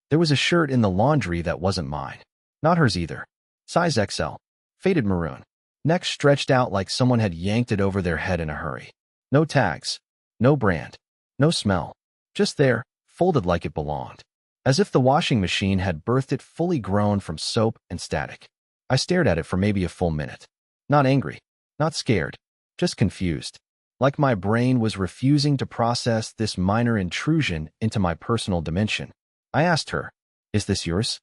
There was a shirt in the laundry that wasn't mine. Not hers either. Size XL. Faded maroon. Neck stretched out like someone had yanked it over their head in a hurry. No tags. No brand. No smell. Just there, folded like it belonged. As if the washing machine had birthed it fully grown from soap and static. I stared at it for maybe a full minute. Not angry. Not scared. Just confused. Like my brain was refusing to process this minor intrusion into my personal dimension. I asked her, "Is this yours?"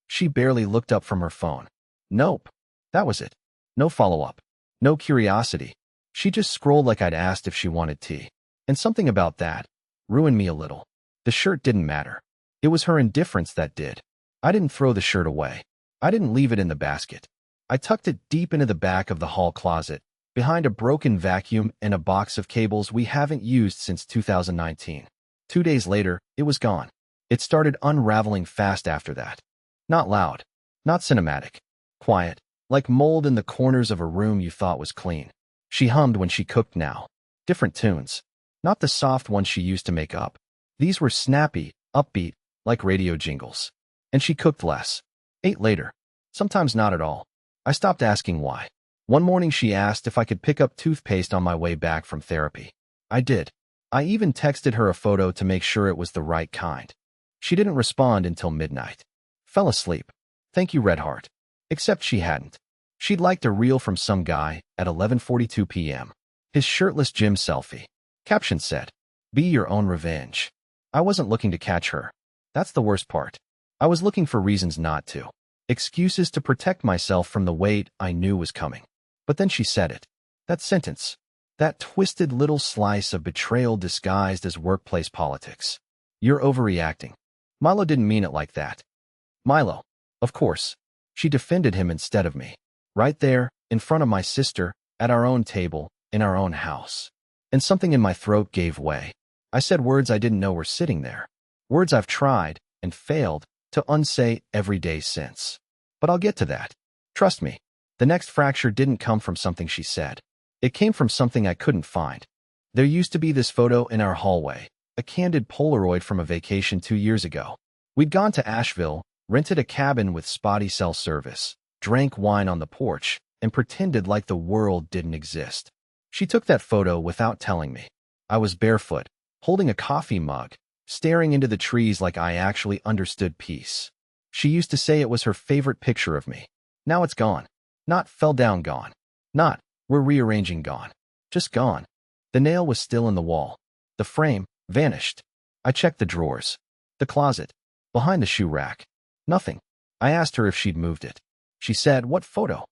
She barely looked up from her phone. Nope. That was it. No follow-up. No curiosity. She just scrolled like I'd asked if she wanted tea. And something about that ruined me a little. The shirt didn't matter. It was her indifference that did. I didn't throw the shirt away. I didn't leave it in the basket. I tucked it deep into the back of the hall closet, behind a broken vacuum and a box of cables we haven't used since 2019. 2 days later, it was gone. It started unraveling fast after that. Not loud. Not cinematic. Quiet. Like mold in the corners of a room you thought was clean. She hummed when she cooked now. Different tunes. Not the soft ones she used to make up. These were snappy, upbeat, like radio jingles. And she cooked less. Ate later. Sometimes not at all. I stopped asking why. One morning she asked if I could pick up toothpaste on my way back from therapy. I did. I even texted her a photo to make sure it was the right kind. She didn't respond until midnight. Fell asleep. Thank you, Red Heart. Except she hadn't. She'd liked a reel from some guy at 11:42 p.m. His shirtless gym selfie. Caption said, "Be your own revenge." I wasn't looking to catch her. That's the worst part. I was looking for reasons not to. Excuses to protect myself from the weight I knew was coming. But then she said it. That sentence. That twisted little slice of betrayal disguised as workplace politics. "You're overreacting." Milo didn't mean it like that. Milo. Of course. She defended him instead of me. Right there, in front of my sister, at our own table, in our own house. And something in my throat gave way. I said words I didn't know were sitting there. Words I've tried, and failed, to unsay every day since. But I'll get to that. Trust me. The next fracture didn't come from something she said. It came from something I couldn't find. There used to be this photo in our hallway, a candid Polaroid from a vacation 2 years ago. We'd gone to Asheville, rented a cabin with spotty cell service, drank wine on the porch, and pretended like the world didn't exist. She took that photo without telling me. I was barefoot, holding a coffee mug, staring into the trees like I actually understood peace. She used to say it was her favorite picture of me. Now it's gone. Not fell down gone. Not, we're rearranging gone. Just gone. The nail was still in the wall. The frame, vanished. I checked the drawers. The closet. Behind the shoe rack. Nothing. I asked her if she'd moved it. She said, "What photo?"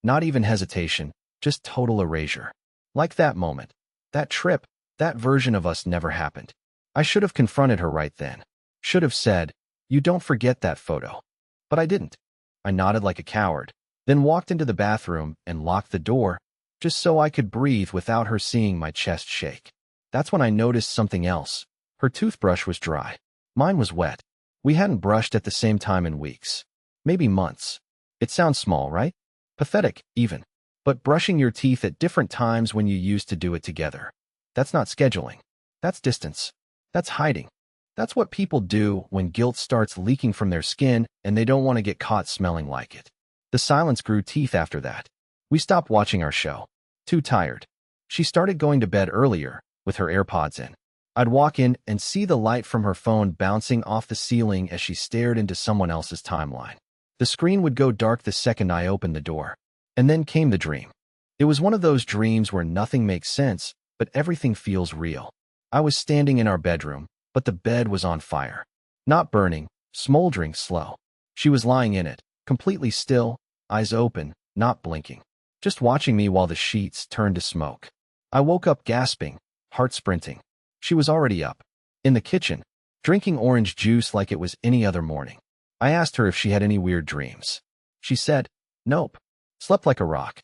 Not even hesitation, just total erasure. Like that moment. That trip, that version of us never happened. I should have confronted her right then. Should have said, "You don't forget that photo." But I didn't. I nodded like a coward, then walked into the bathroom and locked the door, just so I could breathe without her seeing my chest shake. That's when I noticed something else. Her toothbrush was dry. Mine was wet. We hadn't brushed at the same time in weeks. Maybe months. It sounds small, right? Pathetic, even. But brushing your teeth at different times when you used to do it together. That's not scheduling. That's distance. That's hiding. That's what people do when guilt starts leaking from their skin and they don't want to get caught smelling like it. The silence grew teeth after that. We stopped watching our show. Too tired. She started going to bed earlier, with her AirPods in. I'd walk in and see the light from her phone bouncing off the ceiling as she stared into someone else's timeline. The screen would go dark the second I opened the door. And then came the dream. It was one of those dreams where nothing makes sense, but everything feels real. I was standing in our bedroom, but the bed was on fire. Not burning, smoldering slow. She was lying in it, completely still, eyes open, not blinking. Just watching me while the sheets turned to smoke. I woke up gasping, heart sprinting. She was already up, in the kitchen, drinking orange juice like it was any other morning. I asked her if she had any weird dreams. She said, "Nope. Slept like a rock."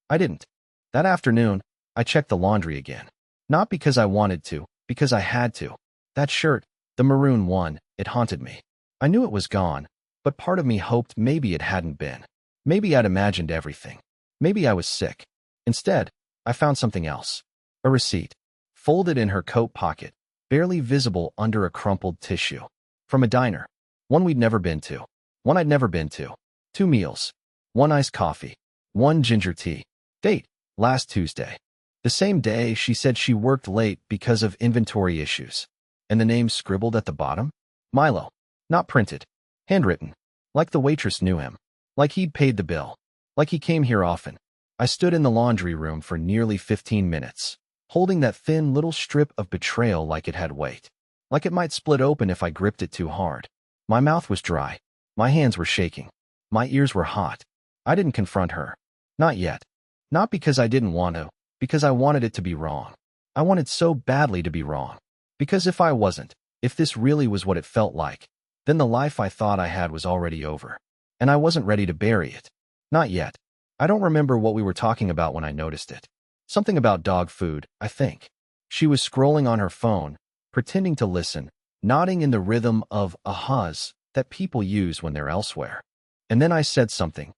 I didn't. That afternoon, I checked the laundry again. Not because I wanted to, because I had to. That shirt, the maroon one, it haunted me. I knew it was gone, but part of me hoped maybe it hadn't been. Maybe I'd imagined everything. Maybe I was sick. Instead, I found something else. A receipt. Folded in her coat pocket, barely visible under a crumpled tissue. From a diner. One we'd never been to. One I'd never been to. 2 meals. 1 iced coffee. 1 ginger tea. Date: last Tuesday. The same day she said she worked late because of inventory issues. And the name scribbled at the bottom? Milo. Not printed. Handwritten. Like the waitress knew him. Like he'd paid the bill. Like he came here often. I stood in the laundry room for nearly 15 minutes, holding that thin little strip of betrayal like it had weight. Like it might split open if I gripped it too hard. My mouth was dry. My hands were shaking. My ears were hot. I didn't confront her. Not yet. Not because I didn't want to, because I wanted it to be wrong. I wanted so badly to be wrong. Because if I wasn't, if this really was what it felt like, then the life I thought I had was already over. And I wasn't ready to bury it. Not yet. I don't remember what we were talking about when I noticed it. Something about dog food, I think. She was scrolling on her phone, pretending to listen, nodding in the rhythm of ahas that people use when they're elsewhere. And then I said something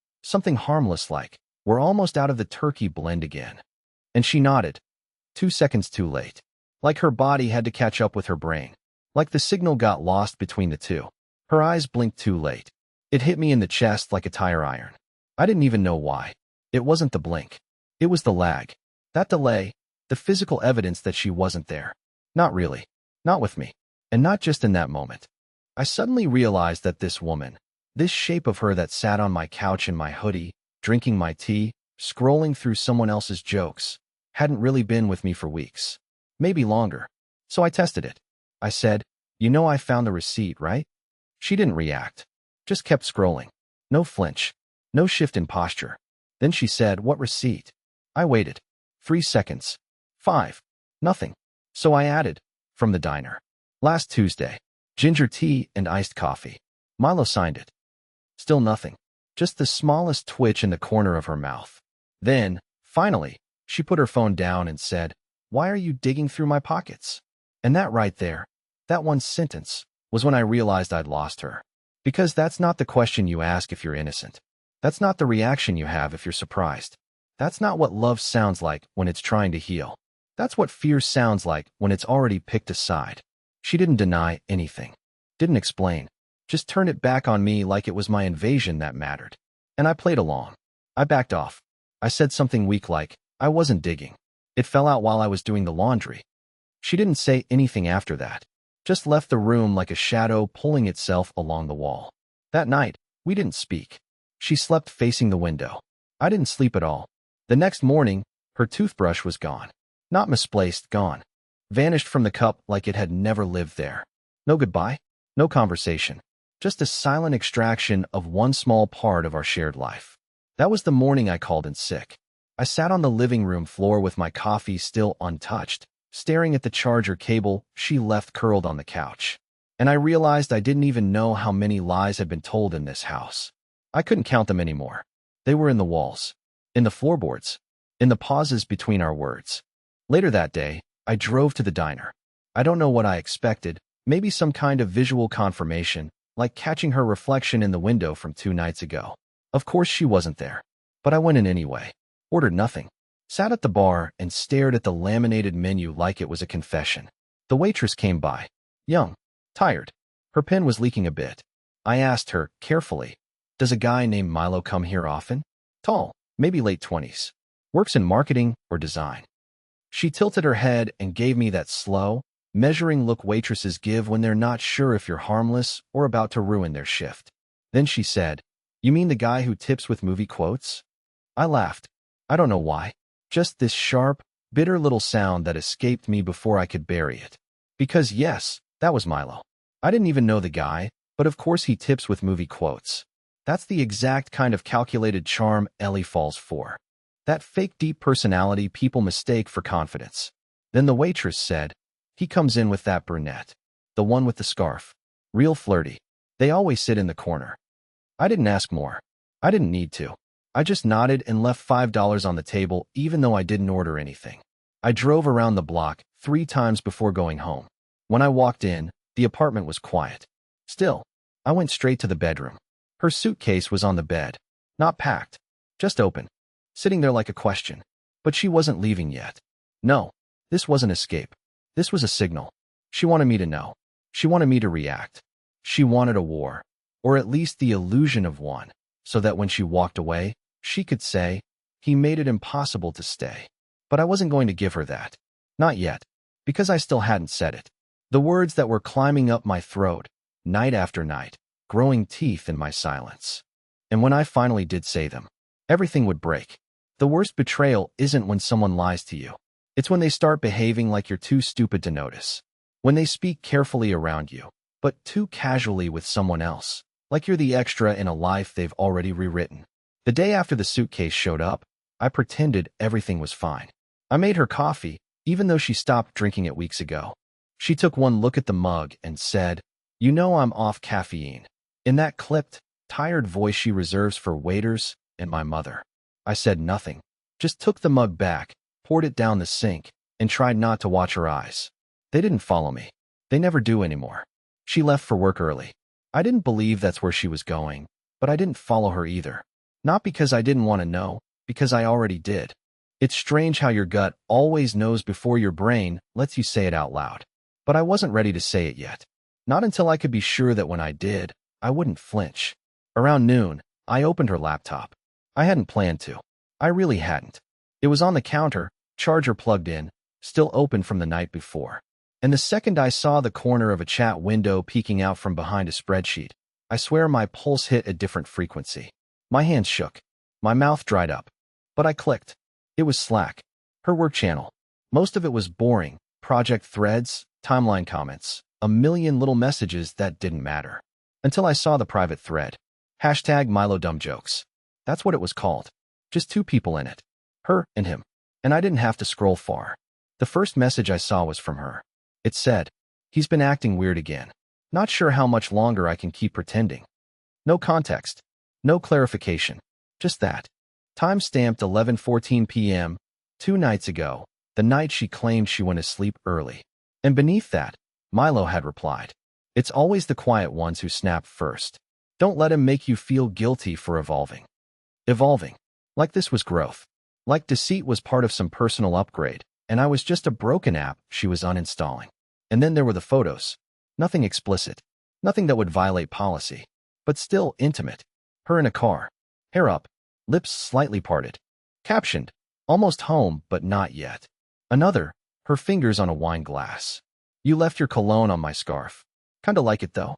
harmless like, "We're almost out of the turkey blend again." And she nodded. 2 seconds too late. Like her body had to catch up with her brain. Like the signal got lost between the two. Her eyes blinked too late. It hit me in the chest like a tire iron. I didn't even know why. It wasn't the blink. It was the lag. That delay, the physical evidence that she wasn't there. Not really. Not with me. And not just in that moment. I suddenly realized that this woman, this shape of her that sat on my couch in my hoodie, drinking my tea, scrolling through someone else's jokes, hadn't really been with me for weeks. Maybe longer. So I tested it. I said, "You know I found the receipt, right?" She didn't react. Just kept scrolling. No flinch. No shift in posture. Then she said, "What receipt?" I waited. 3 seconds. 5. Nothing. So I added, "From the diner. Last Tuesday. Ginger tea and iced coffee." Milo signed it. Still nothing. Just the smallest twitch in the corner of her mouth. Then, finally, she put her phone down and said, "Why are you digging through my pockets?" And that right there, that one sentence, was when I realized I'd lost her. Because that's not the question you ask if you're innocent. That's not the reaction you have if you're surprised. That's not what love sounds like when it's trying to heal. That's what fear sounds like when it's already picked a side. She didn't deny anything. Didn't explain. Just turned it back on me like it was my invasion that mattered. And I played along. I backed off. I said something weak like, "I wasn't digging. It fell out while I was doing the laundry." She didn't say anything after that. Just left the room like a shadow pulling itself along the wall. That night, we didn't speak. She slept facing the window. I didn't sleep at all. The next morning, her toothbrush was gone. Not misplaced, gone. Vanished from the cup like it had never lived there. No goodbye. No conversation. Just a silent extraction of one small part of our shared life. That was the morning I called in sick. I sat on the living room floor with my coffee still untouched, staring at the charger cable she left curled on the couch. And I realized I didn't even know how many lies had been told in this house. I couldn't count them anymore. They were in the walls, in the floorboards, in the pauses between our words. Later that day, I drove to the diner. I don't know what I expected, maybe some kind of visual confirmation, like catching her reflection in the window from 2 nights ago. Of course she wasn't there. But I went in anyway. Ordered nothing. Sat at the bar and stared at the laminated menu like it was a confession. The waitress came by. Young. Tired. Her pen was leaking a bit. I asked her, carefully, "Does a guy named Milo come here often?" Tall. Maybe late 20s. Works in marketing or design. She tilted her head and gave me that slow, measuring look waitresses give when they're not sure if you're harmless or about to ruin their shift. Then she said, "You mean the guy who tips with movie quotes?" I laughed. I don't know why. Just this sharp, bitter little sound that escaped me before I could bury it. Because yes, that was Milo. I didn't even know the guy, but of course he tips with movie quotes. That's the exact kind of calculated charm Ellie falls for. That fake deep personality people mistake for confidence. Then the waitress said, "He comes in with that brunette. The one with the scarf. Real flirty. They always sit in the corner." I didn't ask more. I didn't need to. I just nodded and left $5 on the table even though I didn't order anything. I drove around the block 3 times before going home. When I walked in, the apartment was quiet. Still, I went straight to the bedroom. Her suitcase was on the bed. Not packed. Just open. Sitting there like a question. But she wasn't leaving yet. No, this wasn't escape. This was a signal. She wanted me to know. She wanted me to react. She wanted a war, or at least the illusion of one, so that when she walked away, she could say, "He made it impossible to stay." But I wasn't going to give her that. Not yet, because I still hadn't said it. The words that were climbing up my throat, night after night, growing teeth in my silence. And when I finally did say them, everything would break. The worst betrayal isn't when someone lies to you. It's when they start behaving like you're too stupid to notice. When they speak carefully around you, but too casually with someone else, like you're the extra in a life they've already rewritten. The day after the suitcase showed up, I pretended everything was fine. I made her coffee, even though she stopped drinking it weeks ago. She took one look at the mug and said, "You know I'm off caffeine," in that clipped, tired voice she reserves for waiters and my mother. I said nothing, just took the mug back, poured it down the sink, and tried not to watch her eyes. They didn't follow me. They never do anymore. She left for work early. I didn't believe that's where she was going, but I didn't follow her either. Not because I didn't want to know, because I already did. It's strange how your gut always knows before your brain lets you say it out loud. But I wasn't ready to say it yet. Not until I could be sure that when I did, I wouldn't flinch. Around noon, I opened her laptop. I hadn't planned to. I really hadn't. It was on the counter, charger plugged in, still open from the night before. And the second I saw the corner of a chat window peeking out from behind a spreadsheet, I swear my pulse hit a different frequency. My hands shook. My mouth dried up. But I clicked. It was Slack. Her work channel. Most of it was boring. Project threads, timeline comments, a million little messages that didn't matter. Until I saw the private thread. Hashtag Milo dumb jokes. That's what it was called. Just two people in it. Her and him. And I didn't have to scroll far. The first message I saw was from her. It said, "He's been acting weird again. Not sure how much longer I can keep pretending." No context. No clarification. Just that. Time-stamped 11:14 p.m., 2 nights ago, the night she claimed she went to sleep early. And beneath that, Milo had replied, "It's always the quiet ones who snap first. Don't let him make you feel guilty for evolving." Evolving. Like this was growth. Like deceit was part of some personal upgrade, and I was just a broken app she was uninstalling. And then there were the photos. Nothing explicit. Nothing that would violate policy. But still intimate. Her in a car. Hair up. Lips slightly parted. Captioned, "Almost home, but not yet." Another, her fingers on a wine glass. "You left your cologne on my scarf. Kinda like it though."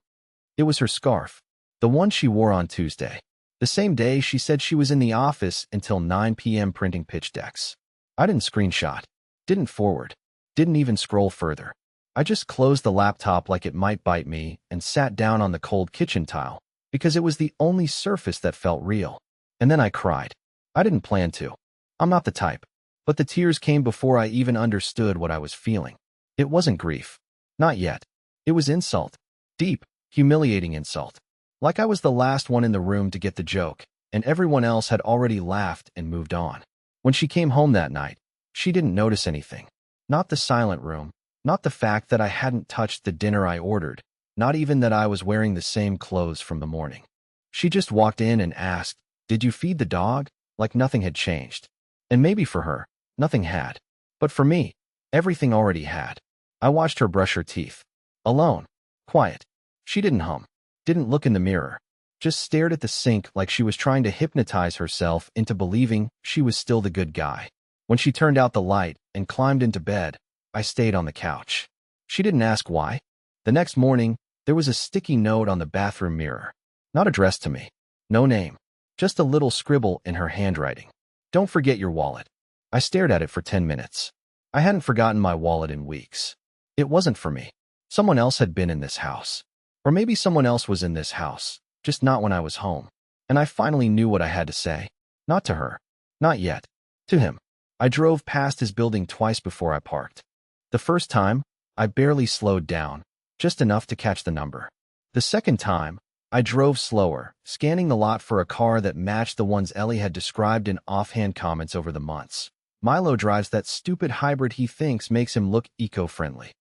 It was her scarf. The one she wore on Tuesday. The same day she said she was in the office until 9 p.m. printing pitch decks. I didn't screenshot. Didn't forward. Didn't even scroll further. I just closed the laptop like it might bite me and sat down on the cold kitchen tile because it was the only surface that felt real. And then I cried. I didn't plan to. I'm not the type. But the tears came before I even understood what I was feeling. It wasn't grief. Not yet. It was insult. Deep, humiliating insult. Like I was the last one in the room to get the joke, and everyone else had already laughed and moved on. When she came home that night, she didn't notice anything. Not the silent room. Not the fact that I hadn't touched the dinner I ordered. Not even that I was wearing the same clothes from the morning. She just walked in and asked, "Did you feed the dog?" Like nothing had changed. And maybe for her, nothing had. But for me, everything already had. I watched her brush her teeth. Alone. Quiet. She didn't hum. Didn't look in the mirror. Just stared at the sink like she was trying to hypnotize herself into believing she was still the good guy. When she turned out the light and climbed into bed, I stayed on the couch. She didn't ask why. The next morning, there was a sticky note on the bathroom mirror. Not addressed to me. No name. Just a little scribble in her handwriting. "Don't forget your wallet." I stared at it for 10 minutes. I hadn't forgotten my wallet in weeks. It wasn't for me. Someone else had been in this house. Or maybe someone else was in this house, just not when I was home. And I finally knew what I had to say. Not to her. Not yet. To him. I drove past his building twice before I parked. The first time, I barely slowed down, just enough to catch the number. The second time, I drove slower, scanning the lot for a car that matched the ones Ellie had described in offhand comments over the months. Milo drives that stupid hybrid he thinks makes him look eco-friendly.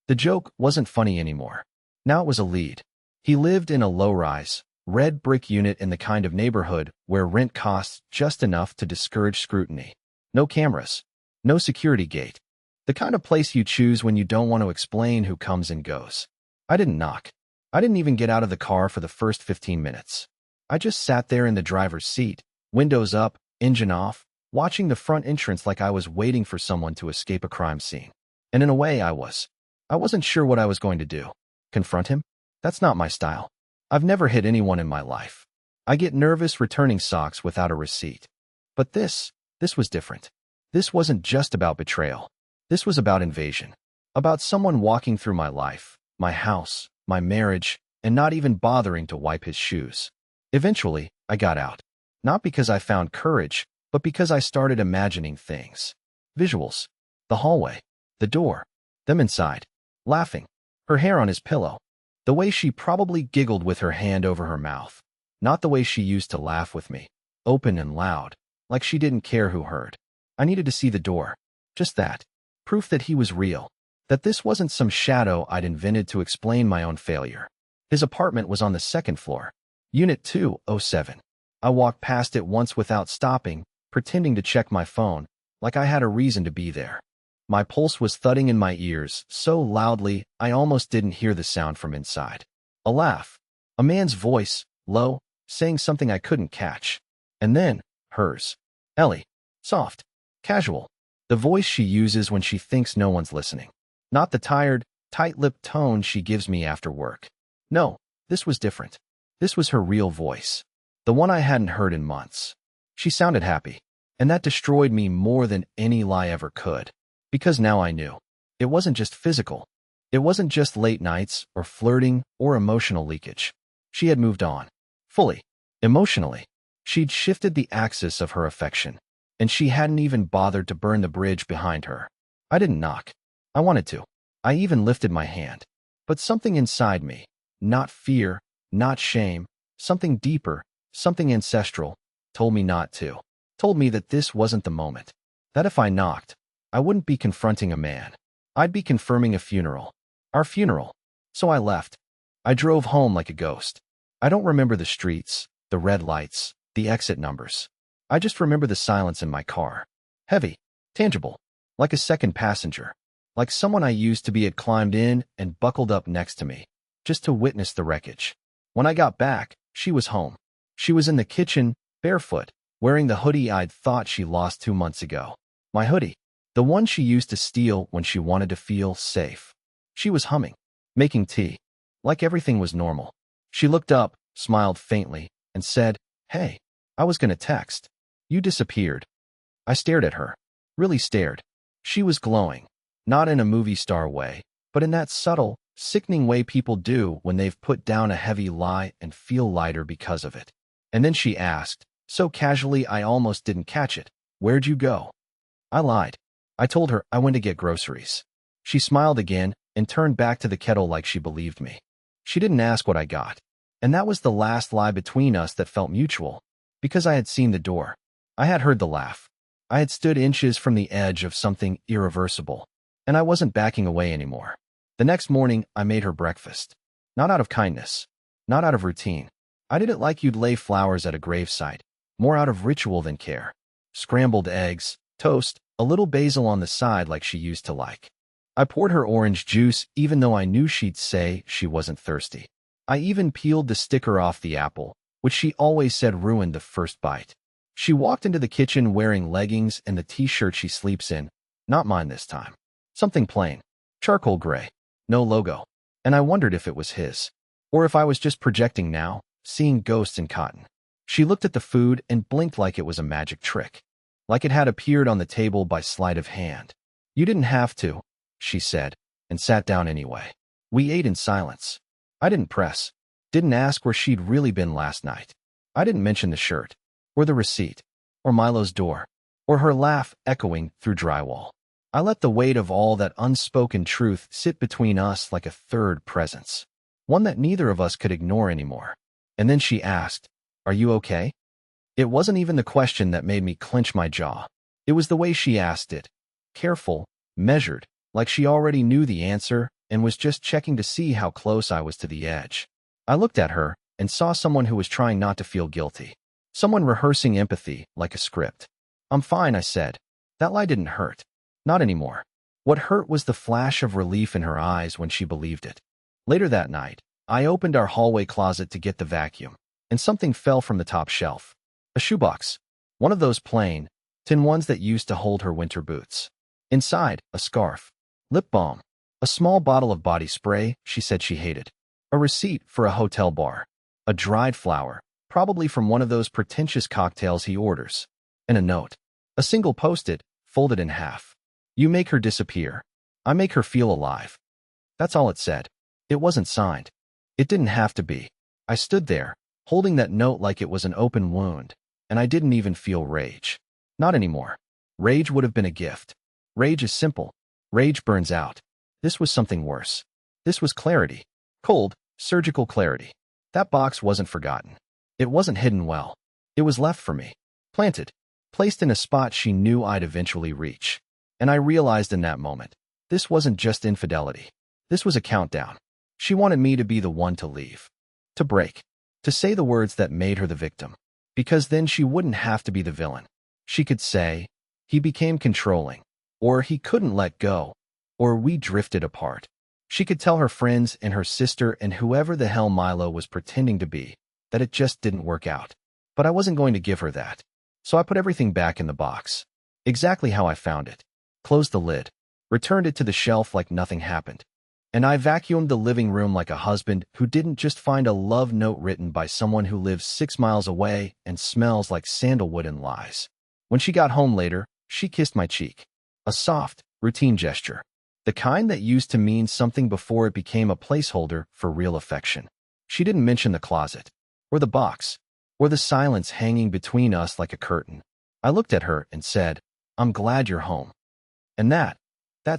The joke wasn't funny anymore. Now it was a lead. He lived in a low-rise, red brick unit in the kind of neighborhood where rent costs just enough to discourage scrutiny. No cameras. No security gate. The kind of place you choose when you don't want to explain who comes and goes. I didn't knock. I didn't even get out of the car for the first 15 minutes. I just sat there in the driver's seat, windows up, engine off, watching the front entrance like I was waiting for someone to escape a crime scene. And in a way, I was. I wasn't sure what I was going to do. Confront him? That's not my style. I've never hit anyone in my life. I get nervous returning socks without a receipt. But this was different. This wasn't just about betrayal. This was about invasion. About someone walking through my life, my house, my marriage, and not even bothering to wipe his shoes. Eventually, I got out. Not because I found courage, but because I started imagining things. Visuals. The hallway. The door. Them inside. Laughing. Her hair on his pillow. The way she probably giggled with her hand over her mouth. Not the way she used to laugh with me. Open and loud. Like she didn't care who heard. I needed to see the door. Just that. Proof that he was real. That this wasn't some shadow I'd invented to explain my own failure. His apartment was on the second floor. Unit 207. I walked past it once without stopping, pretending to check my phone, like I had a reason to be there. My pulse was thudding in my ears, so loudly I almost didn't hear the sound from inside. A laugh. A man's voice, low, saying something I couldn't catch. And then, hers. Ellie. Soft. Casual. The voice she uses when she thinks no one's listening. Not the tired, tight-lipped tone she gives me after work. No, this was different. This was her real voice. The one I hadn't heard in months. She sounded happy. And that destroyed me more than any lie ever could. Because now I knew. It wasn't just physical. It wasn't just late nights, or flirting, or emotional leakage. She had moved on. Fully. Emotionally. She'd shifted the axis of her affection. And she hadn't even bothered to burn the bridge behind her. I didn't knock. I wanted to. I even lifted my hand. But something inside me, not fear, not shame, something deeper, something ancestral, told me not to. Told me that this wasn't the moment. That if I knocked, I wouldn't be confronting a man. I'd be confirming a funeral. Our funeral. So I left. I drove home like a ghost. I don't remember the streets, the red lights, the exit numbers. I just remember the silence in my car. Heavy, tangible, like a second passenger. Like someone I used to be had climbed in and buckled up next to me, just to witness the wreckage. When I got back, she was home. She was in the kitchen, barefoot, wearing the hoodie I'd thought she lost 2 months ago. My hoodie. The one she used to steal when she wanted to feel safe. She was humming, making tea. Like everything was normal. She looked up, smiled faintly, and said, "Hey, I was gonna text. You disappeared." I stared at her. Really stared. She was glowing. Not in a movie star way, but in that subtle, sickening way people do when they've put down a heavy lie and feel lighter because of it. And then she asked, so casually I almost didn't catch it, "Where'd you go?" I lied. I told her I went to get groceries. She smiled again and turned back to the kettle like she believed me. She didn't ask what I got. And that was the last lie between us that felt mutual. Because I had seen the door. I had heard the laugh. I had stood inches from the edge of something irreversible. And I wasn't backing away anymore. The next morning, I made her breakfast. Not out of kindness. Not out of routine. I did it like you'd lay flowers at a gravesite. More out of ritual than care. Scrambled eggs, toast, a little basil on the side like she used to like. I poured her orange juice even though I knew she'd say she wasn't thirsty. I even peeled the sticker off the apple, which she always said ruined the first bite. She walked into the kitchen wearing leggings and the t-shirt she sleeps in. Not mine this time. Something plain. Charcoal gray. No logo. And I wondered if it was his. Or if I was just projecting now, seeing ghosts in cotton. She looked at the food and blinked like it was a magic trick. Like it had appeared on the table by sleight of hand. "You didn't have to," she said, and sat down anyway. We ate in silence. I didn't press. Didn't ask where she'd really been last night. I didn't mention the shirt, or the receipt, or Milo's door, or her laugh echoing through drywall. I let the weight of all that unspoken truth sit between us like a third presence. One that neither of us could ignore anymore. And then she asked, "Are you okay?" It wasn't even the question that made me clench my jaw. It was the way she asked it. Careful, measured, like she already knew the answer and was just checking to see how close I was to the edge. I looked at her and saw someone who was trying not to feel guilty. Someone rehearsing empathy like a script. "I'm fine," I said. That lie didn't hurt. Not anymore. What hurt was the flash of relief in her eyes when she believed it. Later that night, I opened our hallway closet to get the vacuum, and something fell from the top shelf. A shoebox. One of those plain, tin ones that used to hold her winter boots. Inside, a scarf. Lip balm. A small bottle of body spray she said she hated. A receipt for a hotel bar. A dried flower, probably from one of those pretentious cocktails he orders. And a note. A single post-it, folded in half. You make her disappear. I make her feel alive. That's all it said. It wasn't signed. It didn't have to be. I stood there, holding that note like it was an open wound, and I didn't even feel rage. Not anymore. Rage would have been a gift. Rage is simple. Rage burns out. This was something worse. This was clarity. Cold, surgical clarity. That box wasn't forgotten. It wasn't hidden well. It was left for me. Planted. Placed in a spot she knew I'd eventually reach. And I realized in that moment, this wasn't just infidelity. This was a countdown. She wanted me to be the one to leave. To break. To say the words that made her the victim. Because then she wouldn't have to be the villain. She could say, he became controlling. Or he couldn't let go. Or we drifted apart. She could tell her friends and her sister and whoever the hell Milo was pretending to be, that it just didn't work out. But I wasn't going to give her that. So I put everything back in the box. Exactly how I found it. Closed the lid. Returned it to the shelf like nothing happened. And I vacuumed the living room like a husband who didn't just find a love note written by someone who lives 6 miles away and smells like sandalwood and lies. When she got home later, she kissed my cheek. A soft, routine gesture. The kind that used to mean something before it became a placeholder for real affection. She didn't mention the closet, or the box, or the silence hanging between us like a curtain. I looked at her and said, I'm glad you're home. And that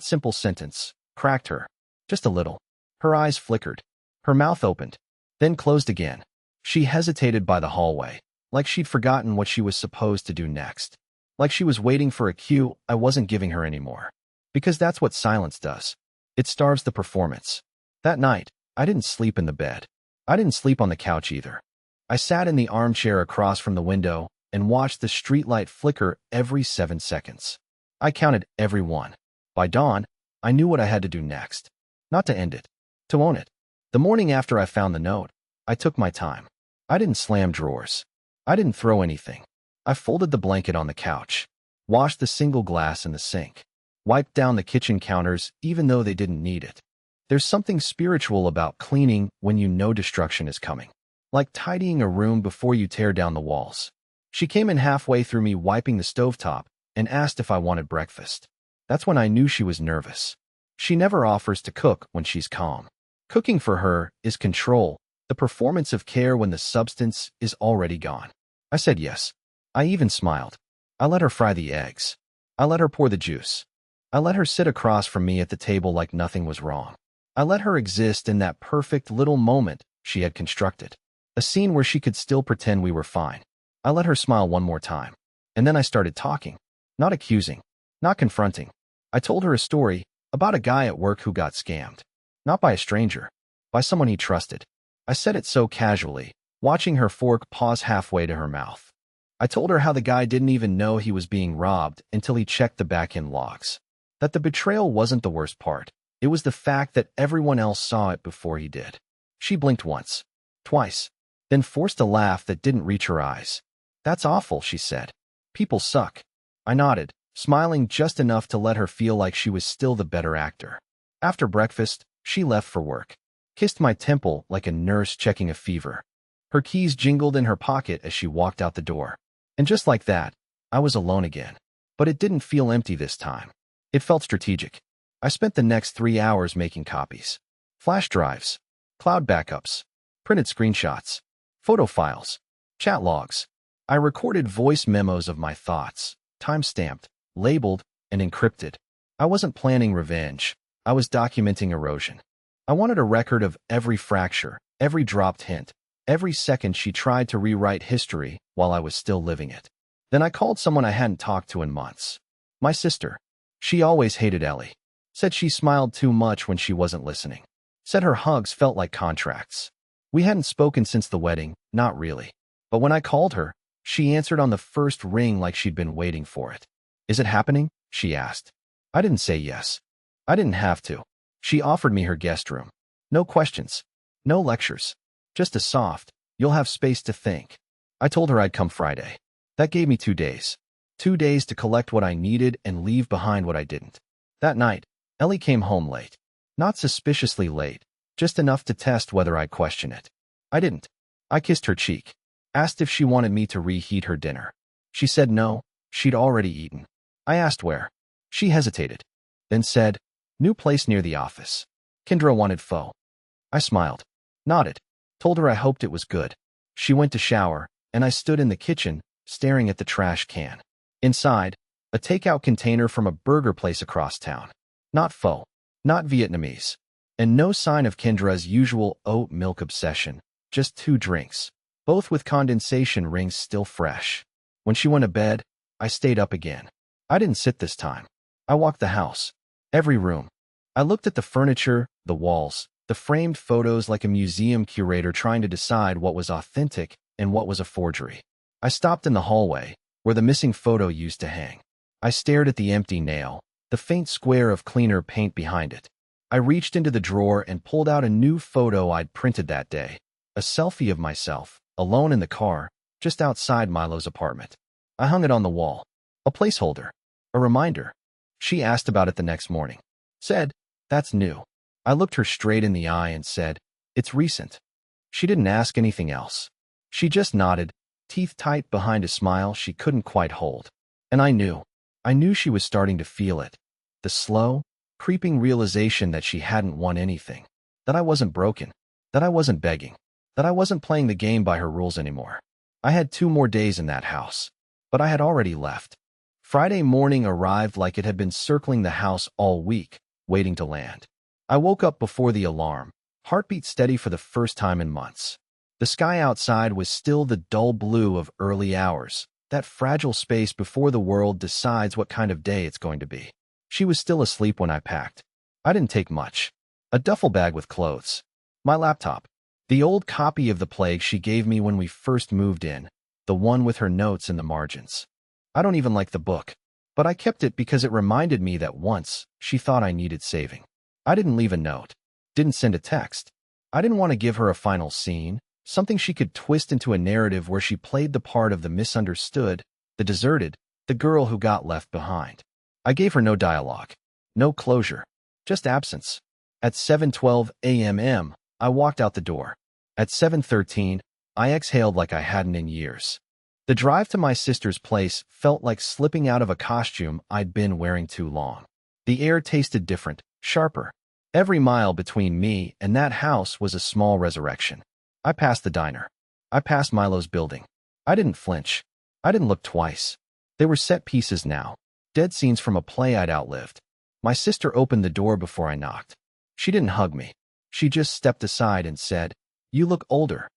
simple sentence, cracked her. Just a little. Her eyes flickered. Her mouth opened, then closed again. She hesitated by the hallway, like she'd forgotten what she was supposed to do next. Like she was waiting for a cue I wasn't giving her anymore. Because that's what silence does. It starves the performance. That night, I didn't sleep in the bed. I didn't sleep on the couch either. I sat in the armchair across from the window and watched the streetlight flicker every 7 seconds. I counted every one. By dawn, I knew what I had to do next. Not to end it, to own it. The morning after I found the note, I took my time. I didn't slam drawers. I didn't throw anything. I folded the blanket on the couch, washed the single glass in the sink, wiped down the kitchen counters even though they didn't need it. There's something spiritual about cleaning when you know destruction is coming. Like tidying a room before you tear down the walls. She came in halfway through me wiping the stovetop and asked if I wanted breakfast. That's when I knew she was nervous. She never offers to cook when she's calm. Cooking for her is control, the performance of care when the substance is already gone. I said yes. I even smiled. I let her fry the eggs. I let her pour the juice. I let her sit across from me at the table like nothing was wrong. I let her exist in that perfect little moment she had constructed. A scene where she could still pretend we were fine. I let her smile one more time. And then I started talking. Not accusing. Not confronting. I told her a story about a guy at work who got scammed. Not by a stranger. By someone he trusted. I said it so casually, watching her fork pause halfway to her mouth. I told her how the guy didn't even know he was being robbed until he checked the back-end logs. That the betrayal wasn't the worst part. It was the fact that everyone else saw it before he did. She blinked once. Twice. Then forced a laugh that didn't reach her eyes. That's awful, she said. People suck. I nodded, smiling just enough to let her feel like she was still the better actor. After breakfast, she left for work. Kissed my temple like a nurse checking a fever. Her keys jingled in her pocket as she walked out the door. And just like that, I was alone again. But it didn't feel empty this time. It felt strategic. I spent the next 3 hours making copies. Flash drives. Cloud backups. Printed screenshots. Photo files. Chat logs. I recorded voice memos of my thoughts. Time-stamped. Labeled. And encrypted. I wasn't planning revenge. I was documenting erosion. I wanted a record of every fracture, every dropped hint, every second she tried to rewrite history while I was still living it. Then I called someone I hadn't talked to in months. My sister. She always hated Ellie. Said she smiled too much when she wasn't listening. Said her hugs felt like contracts. We hadn't spoken since the wedding, not really. But when I called her, she answered on the first ring like she'd been waiting for it. Is it happening? She asked. I didn't say yes. I didn't have to. She offered me her guest room. No questions. No lectures. Just a soft, "You'll have space to think." I told her I'd come Friday. That gave me 2 days. 2 days to collect what I needed and leave behind what I didn't. That night, Ellie came home late. Not suspiciously late, just enough to test whether I'd question it. I didn't. I kissed her cheek. Asked if she wanted me to reheat her dinner. She said no, she'd already eaten. I asked where. She hesitated. Then said, "New place near the office." Kendra wanted pho. I smiled. Nodded. Told her I hoped it was good. She went to shower, and I stood in the kitchen, staring at the trash can. Inside, a takeout container from a burger place across town. Not pho. Not Vietnamese. And no sign of Kendra's usual oat milk obsession. Just 2 drinks. Both with condensation rings still fresh. When she went to bed, I stayed up again. I didn't sit this time. I walked the house. Every room. I looked at the furniture, the walls, the framed photos like a museum curator trying to decide what was authentic and what was a forgery. I stopped in the hallway, where the missing photo used to hang. I stared at the empty nail, the faint square of cleaner paint behind it. I reached into the drawer and pulled out a new photo I'd printed that day. A selfie of myself, alone in the car, just outside Milo's apartment. I hung it on the wall. A placeholder. A reminder. She asked about it the next morning. Said, "That's new." I looked her straight in the eye and said, "It's recent." She didn't ask anything else. She just nodded, teeth tight behind a smile she couldn't quite hold. And I knew she was starting to feel it. The slow, creeping realization that she hadn't won anything. That I wasn't broken. That I wasn't begging. That I wasn't playing the game by her rules anymore. I had 2 more days in that house. But I had already left. Friday morning arrived like it had been circling the house all week, waiting to land. I woke up before the alarm, heartbeat steady for the first time in months. The sky outside was still the dull blue of early hours, that fragile space before the world decides what kind of day it's going to be. She was still asleep when I packed. I didn't take much. A duffel bag with clothes. My laptop. The old copy of The Plague she gave me when we first moved in, the one with her notes in the margins. I don't even like the book, but I kept it because it reminded me that once she thought I needed saving. I didn't leave a note. Didn't send a text. I didn't want to give her a final scene, something she could twist into a narrative where she played the part of the misunderstood, the deserted, the girl who got left behind. I gave her no dialogue, no closure, just absence. At 7:12 a.m., I walked out the door. At 7:13, I exhaled like I hadn't in years. The drive to my sister's place felt like slipping out of a costume I'd been wearing too long. The air tasted different, sharper. Every mile between me and that house was a small resurrection. I passed the diner. I passed Milo's building. I didn't flinch. I didn't look twice. They were set pieces now, dead scenes from a play I'd outlived. My sister opened the door before I knocked. She didn't hug me. She just stepped aside and said, "You look older."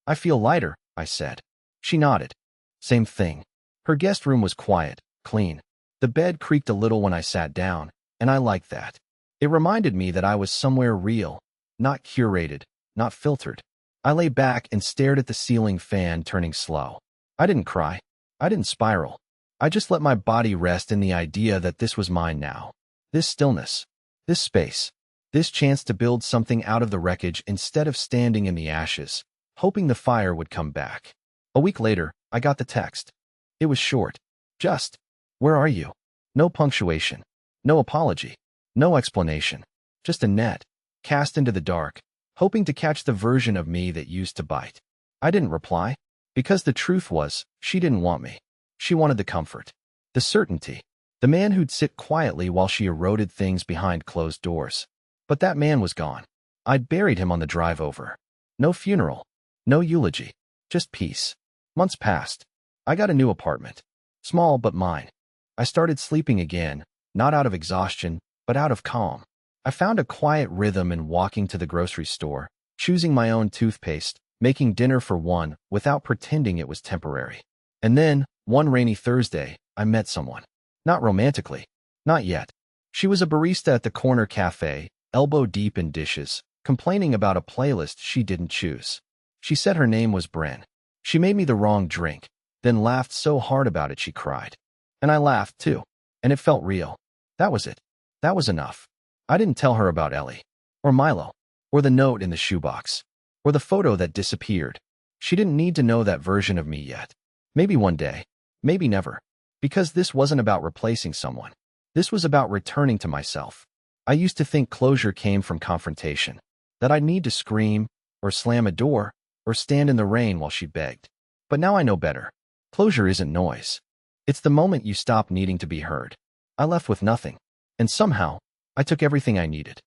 "I feel lighter," I said. She nodded. Same thing. Her guest room was quiet, clean. The bed creaked a little when I sat down, and I liked that. It reminded me that I was somewhere real, not curated, not filtered. I lay back and stared at the ceiling fan turning slow. I didn't cry. I didn't spiral. I just let my body rest in the idea that this was mine now. This stillness. This space. This chance to build something out of the wreckage instead of standing in the ashes, hoping the fire would come back. A week later, I got the text. It was short. Just, "Where are you?" No punctuation. No apology. No explanation. Just a net, cast into the dark, hoping to catch the version of me that used to bite. I didn't reply, because the truth was, she didn't want me. She wanted the comfort. The certainty. The man who'd sit quietly while she eroded things behind closed doors. But that man was gone. I'd buried him on the drive over. No funeral. No eulogy. Just peace. Months passed. I got a new apartment. Small but mine. I started sleeping again, not out of exhaustion, but out of calm. I found a quiet rhythm in walking to the grocery store, choosing my own toothpaste, making dinner for one without pretending it was temporary. And then, one rainy Thursday, I met someone. Not romantically. Not yet. She was a barista at the corner cafe, elbow deep in dishes, complaining about a playlist she didn't choose. She said her name was Bren. She made me the wrong drink, then laughed so hard about it she cried. And I laughed too. And it felt real. That was it. That was enough. I didn't tell her about Ellie. Or Milo. Or the note in the shoebox. Or the photo that disappeared. She didn't need to know that version of me yet. Maybe one day. Maybe never. Because this wasn't about replacing someone. This was about returning to myself. I used to think closure came from confrontation. That I'd need to scream, or slam a door, or stand in the rain while she begged. But now I know better. Closure isn't noise. It's the moment you stop needing to be heard. I left with nothing. And somehow, I took everything I needed.